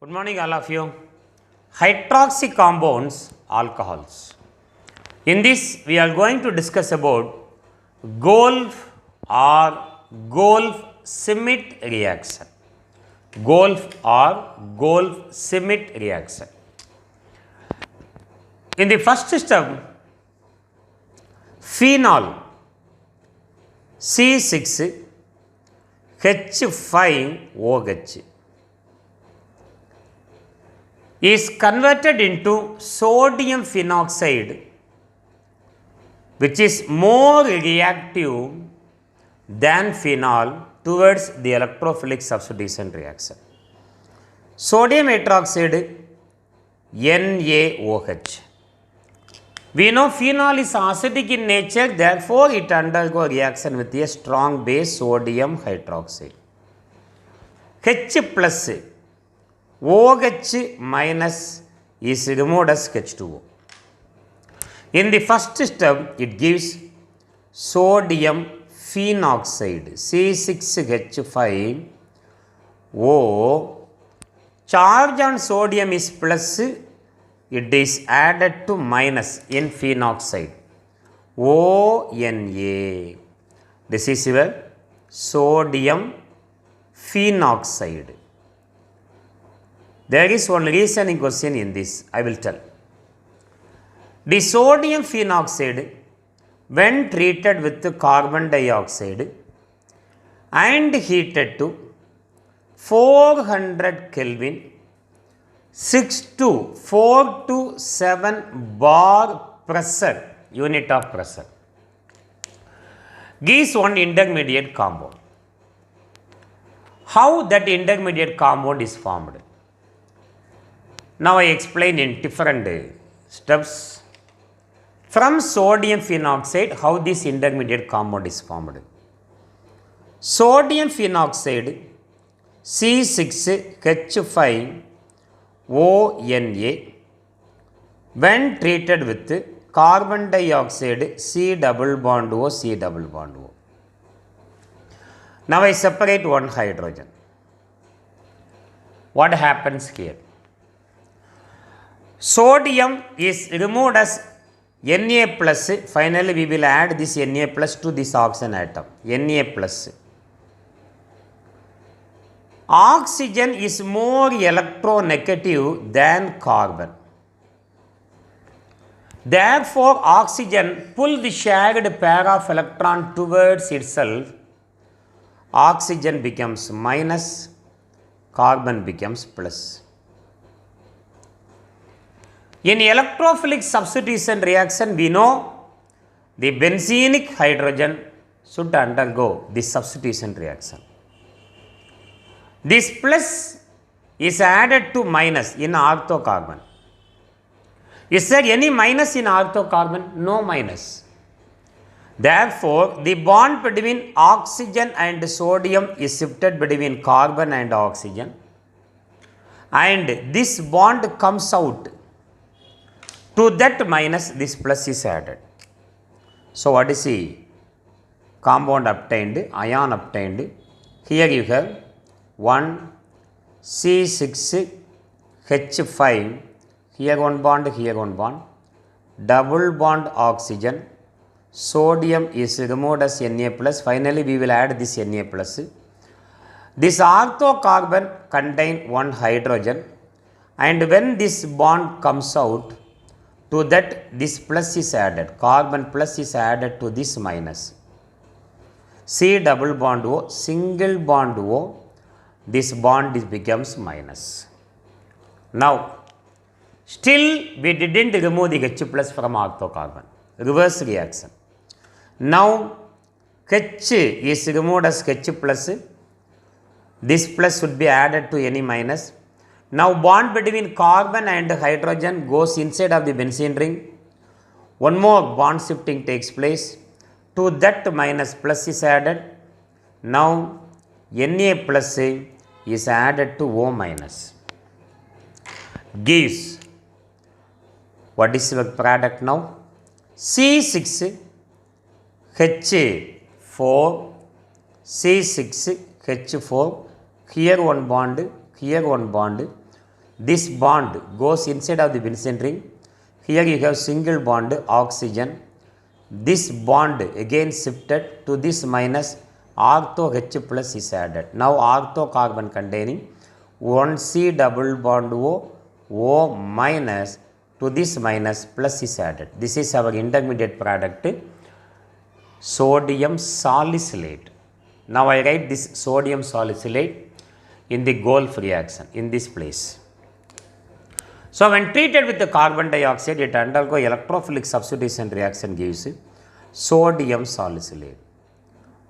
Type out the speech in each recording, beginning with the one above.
Good morning, all of you. Hydroxy compounds, alcohols. In this, we are going to discuss about Golf or Golf-Schmidt reaction. Golf or Golf-Schmidt reaction. In the first step, phenol C6H5OH is converted into sodium phenoxide, which is more reactive than phenol towards the electrophilic substitution reaction. Sodium hydroxide NaOH. We know phenol is acidic in nature, therefore it undergoes reaction with a strong base sodium hydroxide. H plus OH minus is removed as H2O. In the first step, it gives sodium phenoxide C6H5O. Charge on sodium is plus, it is added to minus in phenoxide ONA. This is your sodium phenoxide. There is one reasoning question in this, I will tell. The sodium phenoxide, when treated with carbon dioxide and heated to 400 Kelvin, 4 to 7 bar pressure, unit of pressure, gives one intermediate compound. How that intermediate compound is formed? Now I explain in different steps. From sodium phenoxide, how this intermediate compound is formed. Sodium phenoxide C6H5ONA, when treated with carbon dioxide C double bond O. Now I separate one hydrogen. What happens here? Sodium is removed as Na plus, finally we will add this Na plus to this oxygen atom, Na plus. Oxygen is more electronegative than carbon. Therefore, oxygen pulls the shared pair of electron towards itself. Oxygen becomes minus, carbon becomes plus. In electrophilic substitution reaction, we know the benzenic hydrogen should undergo this substitution reaction. This plus is added to minus in orthocarbon. Is there any minus in orthocarbon? No minus. Therefore, the bond between oxygen and sodium is shifted between carbon and oxygen, and this bond comes out. To that minus, this plus is added. So, what is the compound obtained, ion obtained? Here you have 1 C6H5, here one bond, double bond oxygen, sodium is removed as Na plus, finally we will add this Na plus. This orthocarbon contains one hydrogen, and when this bond comes out, to that this plus is added, carbon plus is added to this minus. C double bond O, single bond O, this bond becomes minus. Now, still we didn't remove the H plus from orthocarbon, reverse reaction. Now, H is removed as H plus, this plus should be added to any minus. Now, bond between carbon and hydrogen goes inside of the benzene ring. One more bond shifting takes place. To that minus plus is added. Now, Na plus is added to O minus. Gives, what is the product now? C6H4, C6H4, here one bond, This bond goes inside of the Vincent ring. Here you have single bond oxygen. This bond again shifted to this minus, ortho H plus is added. Now ortho carbon containing 1C double bond O minus to this minus plus is added. This is our intermediate product, sodium salicylate. Now I write this sodium salicylate in the Golf reaction in this place. So when treated with the carbon dioxide, it undergo electrophilic substitution reaction gives sodium salicylate.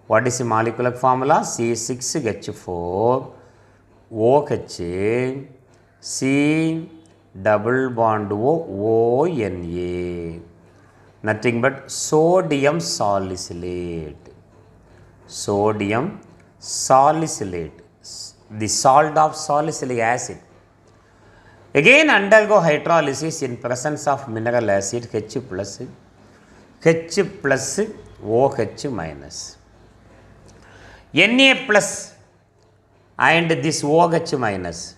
What is the molecular formula? C6H4 OH C double bond ONA. Nothing but sodium salicylate. Sodium salicylate, the salt of salicylic acid. Again undergo hydrolysis in presence of mineral acid H plus OH minus. Na plus and this OH minus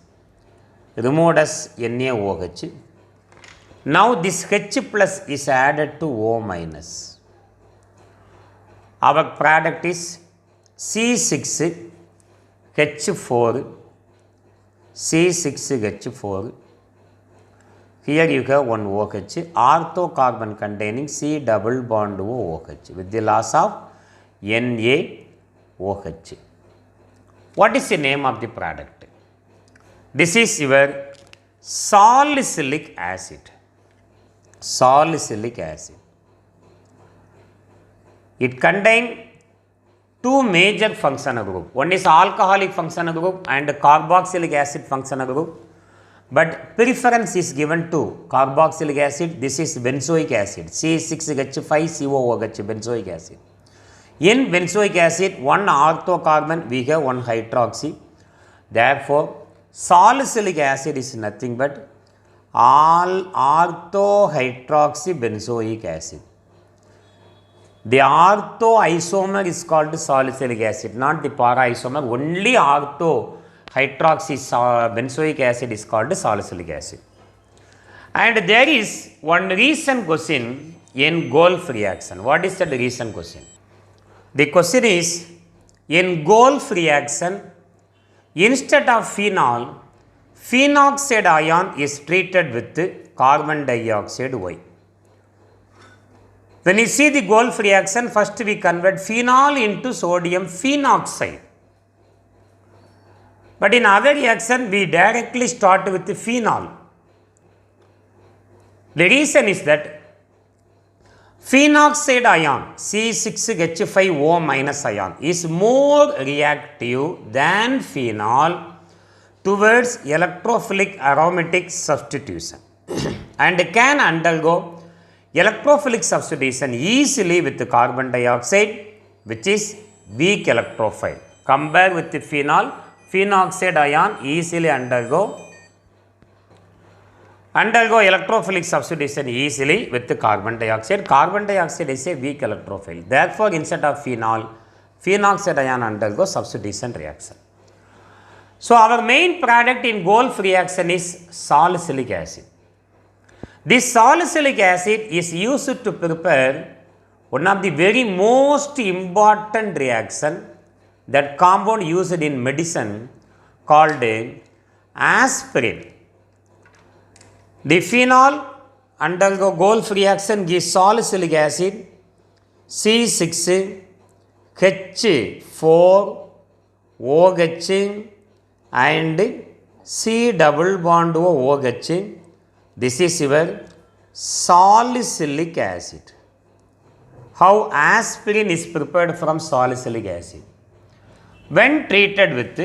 removed as NaOH. Now this H plus is added to O minus. Our product is C6H4 C6H4. Here you have one OH, ortho carbon containing C double bond OH with the loss of NaOH. What is the name of the product? This is your salicylic acid. Salicylic acid. It contains two major functional groups. One is alcoholic functional group and carboxylic acid functional group. But preference is given to carboxylic acid. This is benzoic acid. C6H5COOH benzoic acid. In benzoic acid, one ortho carbon, we have one hydroxy. Therefore, salicylic acid is nothing but all ortho hydroxy benzoic acid. The ortho isomer is called salicylic acid, not the para isomer. Only ortho hydroxy benzoic acid is called salicylic acid. And there is one recent question in Golf reaction. What is that recent question? The question is, in Golf reaction, instead of phenol, phenoxide ion is treated with carbon dioxide. Why? When you see the Golf reaction, first we convert phenol into sodium phenoxide. But in other reaction, we directly start with the phenol. The reason is that phenoxide ion C6H5O minus ion is more reactive than phenol towards electrophilic aromatic substitution and can undergo electrophilic substitution easily with the carbon dioxide, which is weak electrophile. Compared with the phenol, phenoxide ion easily undergo electrophilic substitution easily with the carbon dioxide. Carbon dioxide is a weak electrophile. Therefore, instead of phenol, phenoxide ion undergo substitution reaction. So, our main product in Golf reaction is salicylic acid. This salicylic acid is used to prepare one of the very most important reaction, that compound used in medicine called aspirin. The phenol undergo Golf reaction gives salicylic acid C6H4OH and C double bond OH. This is your salicylic acid. How aspirin is prepared from salicylic acid? When treated with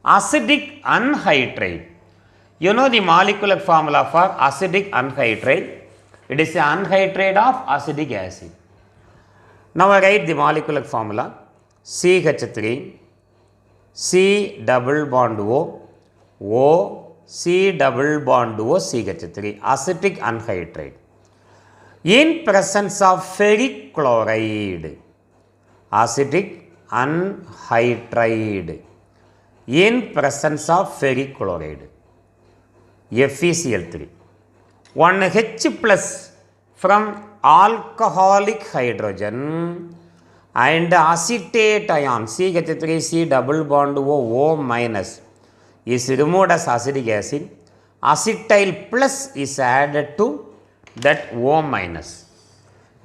acidic anhydride. You know the molecular formula for acidic anhydride. It is the anhydride of acidic acid. Now I write the molecular formula CH3 C double bond O C double bond O CH3 acidic anhydride. In presence of ferric chloride, acidic anhydride in presence of ferric chloride. FeCl3. One H plus from alcoholic hydrogen and acetate ion CH3C double bond O minus is removed as acetic acid. Acetyl plus is added to that O minus,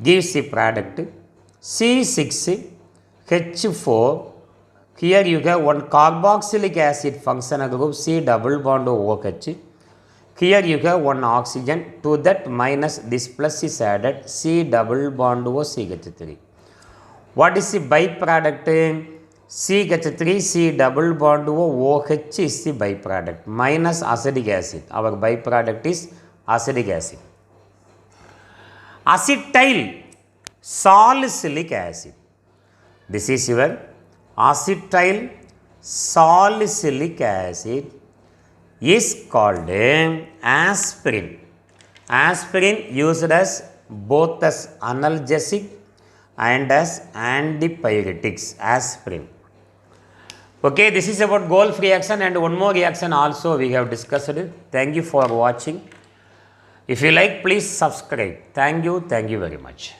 gives the product C6H4. Here you have one carboxylic acid functional group C double bond OH. Here you have one oxygen, to that minus this plus is added C double bond OCH3. What is the byproduct? CH3 C double bond OH is the byproduct minus acetic acid. Our byproduct is acetic acid. Acetyl salicylic acid. This is your acetyl salicylic acid is called aspirin. Aspirin used as both as analgesic and as antipyretics. Aspirin. Okay, this is about Golf reaction, and one more reaction also we have discussed. Thank you for watching. If you like, please subscribe. Thank you very much.